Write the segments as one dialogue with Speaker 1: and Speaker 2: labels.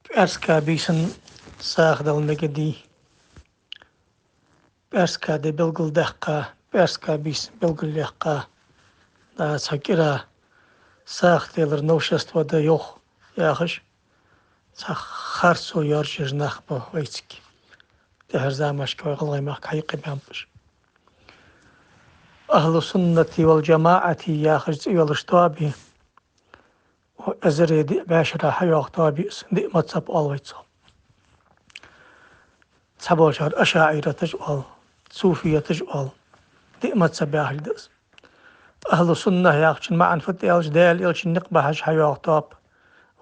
Speaker 1: Perska bisen sağdal megedi. Perska de bilgul dehqa. Perska bis bilgul lehqa. Da sakira sağdelir novşastva da yok. Yaxış. Sağ harso yarjır nahbo vaytsik. De her zamaş koyğılğaymaq kayqı bammış. Ahlu sünneti vel cemaati yaxış yoluştabi. O ezredi beşra hayaq tabi sindi matsap alvaytsam. Saboşar aşaira tecval. Sufiye tecval. دي ما تسبح الدس أهل السنة ياخشن معا فت يلش ديل يلشن نقبحش حيوه طاب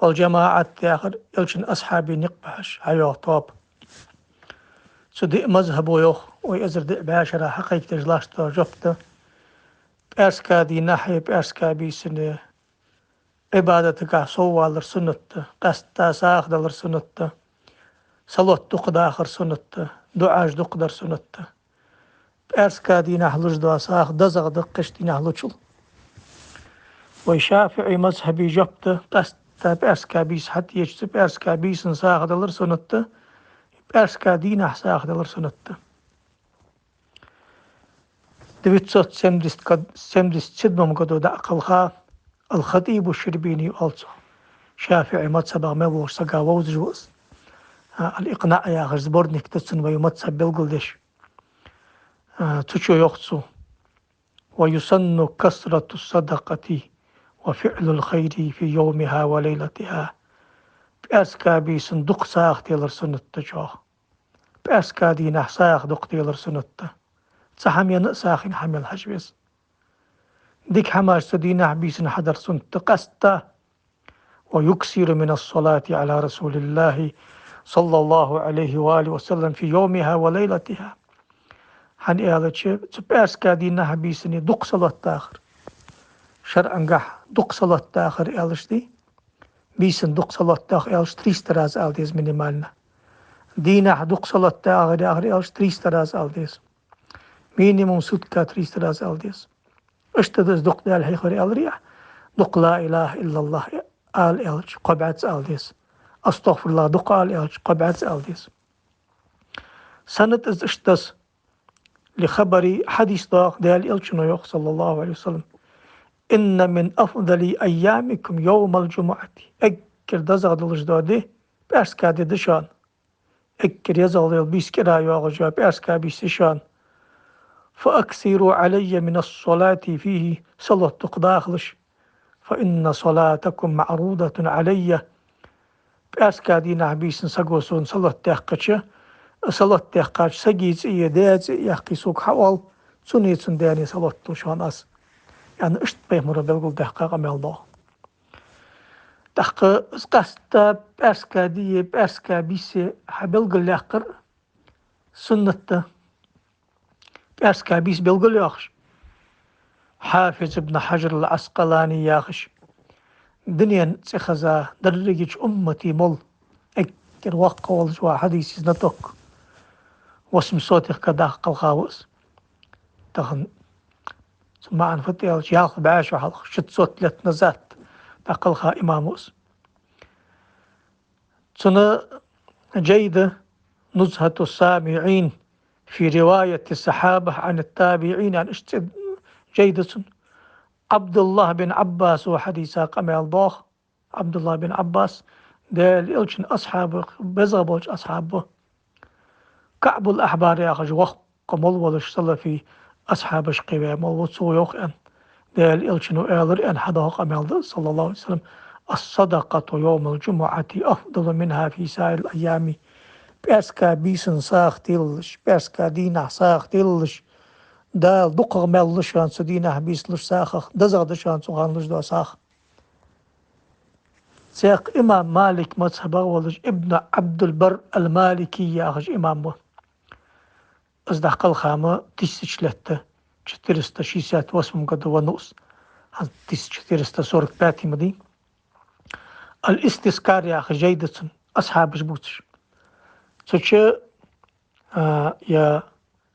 Speaker 1: والجماعة ياخر يلشن أصحابي نقبحش حيوه طاب سدي مذهب ويوخ ويأزر دي باشرة حقيقة تجلاش جبت بأرسكا دي ناحية بأرسكا بيسن عبادتك صوى للسنة قستا ساخ للسنة صلوت دق آخر سنة دعاش دق در سنة بأرسكا دي نحلوش دوا ساخ دزغ دقش دي نحلوشل وشافعي مذهبي جبت قستا بأرسكا بيس حتى يجتب بأرسكا بيس ساخ دلر سنة بأرسكا دي نح ساخ دلر سنة دويت صوت سمدست سدمم قدو دا أقلخا الخطيب الشربيني also شافعي مذهب ملوش سقا ووزجوز الإقناع يا غزبورنك تسن ويمذهب بالقلدش تشو يخصو ويسن كثرة الصدقة وفعل الخير في يومها وليلتها بأسكا بي صندوق ساخ تيلر سنة تجاه بأسكا دي نحساخ دق تيلر سنة تسحم ينقساخ حمل حجبس ديك حماش سدينا بيسن حدر سنة قستا ويكسر من الصلاة على رسول الله صلى الله عليه وآله وسلم في يومها وليلتها حن إيالتش تبأسكا دي نحبيسني دق صلاة تاخر شرعا قح دق صلاة تاخر إيالش دي بيسن دق صلاة تاخر إيالش تريستراز آلديز مينيمالنا دينا دق صلاة تاخر إيالش تريستراز آلديز مينيموم سودكا تريستراز آلديز اشتدز دق دال حيخر إيالريح دق لا إله إلا الله آل إيالش قبعت آلديز أستغفر الله دق آل إيالش قبعت آلديز سنة إز اشتز لخبر حديث ضاق دال إلشنو صلى الله عليه وسلم إن من أفضل أيامكم يوم الجمعة أكر دزغ دلجدو دي بأرسكا دي دشان أكر يزغ دل بيسكرا يوغجو بأرسكا بيسشان فأكثروا علي من الصلاة فيه صلاة تقداخلش فإن صلاتكم معروضة علي بأرسكا دي نعبيسن سقوسون صلاة تحقشة صلاة تحقاش سجيز إيه داز يحقي سوق حوال سنيتسن داني صلاة توشان أس يعني اشت بيمر بالقول تحقاق أمي الله تحقاق قستا بأسكا دي بأسكا بيسي حبالقل يحقر سنة بأسكا بيس بالقل ياخش حافظ ابن حجر العسقلاني ياخش دنيا تخزا درجج أمتي مل أكر وقع والجوا حديثي نتوك واسم صوتك كداخ الخاوس تخن ثم عن فتي الجيال بعاش وحلق شت صوت لتنزات تقلخا إماموس سنة جيدة نزهة السامعين في رواية الصحابة عن التابعين عن جيدة عبد الله بن عباس وحديثا قمي الله عبد الله بن عباس دال إلشن أصحابه بزغبوش أصحابه كعب الأحبار يا أخي وقت قمول ولش صلى في أصحاب شقيبة مول وصويوخ أن دال إلشنو إلر أن حداق أمال صلى الله عليه وسلم الصدقة يوم الجمعة أفضل منها في سائر الأيام بأسكا بيسن ساخ تلش بأسكا دينا ساخ تلش دال دقغ ملشان سدينا بيسلش ساخ دزغ دشان سوغان لش دو ساخ سيق إمام مالك مذهب ولش ابن عبد البر المالكي يا أخي إمامه أصدق الخامة تسجلته 468 قد ونص هذا 440 مدي الاستذكار يا أخي جيدة أصحاب جبوتش سوتش يا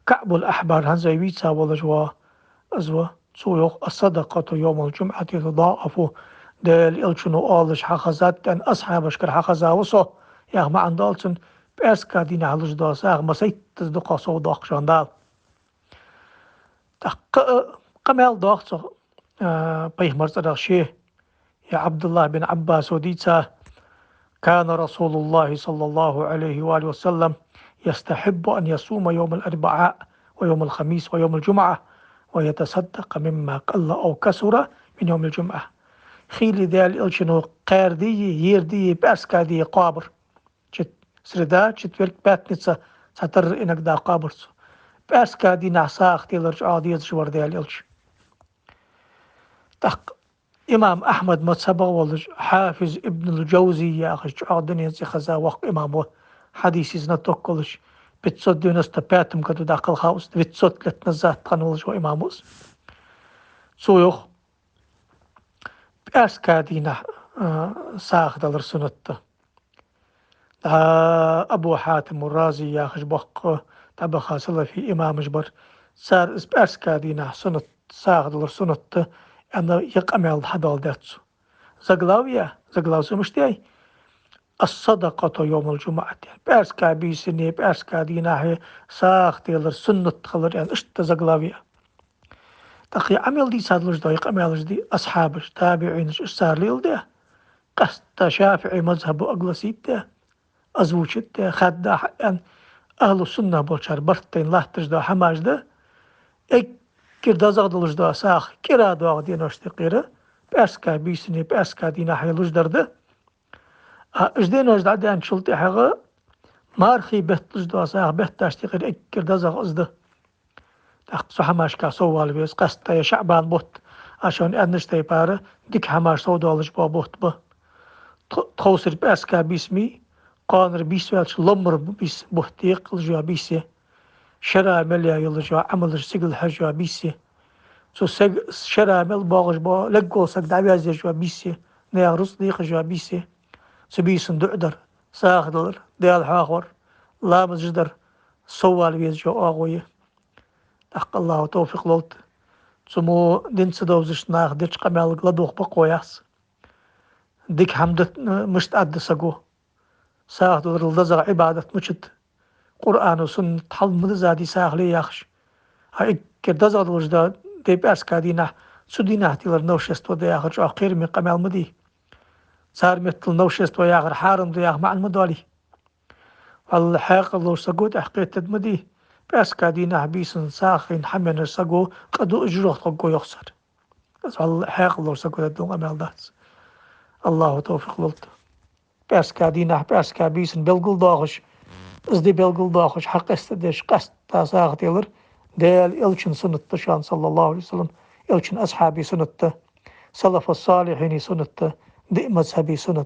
Speaker 1: كعب الأحبار هنزا يويتسا ولا جوا أزوا سويوخ الصدقة يوم الجمعة تضاعف دل إلشنو آلش حخزات أن أصحابش كر حخزا وصو يا ما عندالسن بس كادين على جداس ما سيت تصدق صو داق شاندال قمال داق صو بيه مرتدى شيء يا عبد الله بن عباس وديتا كان رسول الله صلى الله عليه وآله وسلم يستحب أن يصوم يوم الأربعاء ويوم الخميس ويوم الجمعة ويتصدق مما قل أو كسر من يوم الجمعة خيلي دال إلشنو قاردي يردي بأسكادي قابر جت سردا جت ورك باتنسا ستر إنك دا قابر بأسكادي نعسا أختي لرجع عادي يزجور دال إلش تق إمام أحمد متصبغ والج حافظ ابن الجوزي يا أخي عادني يزي خزا وق إمامه حديث إزنا توكلش بتصد نستباتم كدو داخل خاوس بتصد لتنزات قنولش وإماموس سويخ بأسكادينا ساخ دلر سنته أبو حاتم الرازي يا أخي بق تبخا صلى في إمام جبر صار بأسكادينا سنت ساخ دلر سنته أنا يقمل حدال داتسو زغلاو سمشتي الصدقة يوم الجمعة بأسكا بيسني بأسكا دينا هي ساخ دلر سنة خلر يعني اشت زغلاوية تقي عمل دي سادلش دايق عملش دي أصحابش تابعينش إسار ليل ده قست شافعي مذهب أغلسيت ده أزوجت ده خد ده أن أهل السنة بولشار برتين لا تجدا حماش ده كردا زغدلش ده ساخ كرا دواغ دي نشتقيرة بأسكا بيسني بأسكا دينا حيلوش درده اجدين وجد عدان شلتي حقا مارخي بهتلش ده ساخ بهتاش تقير كردا زغ أزده تقصو حماش كاسوال بيس قستا يا شعبان بوت عشان أنشتي باره ديك حماش سودالش بوت به توصر بأسكا بيسمي قانر بيسوالش لمر بيس بوتيق الجوا بيسي شرا مليا يلجوا عمل سجل حجوا بيسي سو شرا مل باغش با لقو سق دعوازي جوا بيسي نيا رصديق جوا بيسي سبيسن دعدر ساخدلر ديال حاخور لا مزجدر سوال بيز جو آغوية أحق الله توفيق لولت سمو دين سدوزش ناخ ديش قمال غلدوخ بقوياس ديك حمدت مشت عد سقو ساخدلر الدزغ عبادة مشت قرآن وسنة حل مدزادي ساخلي ياخش هاي كردزغ دلجدا دي بأسكا دينا سودينا تيلر نوشست ودي آخر جو أخير من قمال مدي صار مثل نوشست وياخر حارم دي آخر مع المدوالي والحاق الله سقو تحقيق تدمدي بأسكا دينا بيسن ساخين حمين السقو قدو اجروح تقو يخسر والحاق الله سقو تدون قمال داس الله توفيق لولت بأسكا دينا بأسكا بيسن بلقل داخش ازدي بلقل داخش حق استدش قست تاساخ تيلر ديال إلشن سنة شان صلى الله عليه وسلم إلشن أصحابي سنة سلف الصالحين سنة دي مذهبي سنة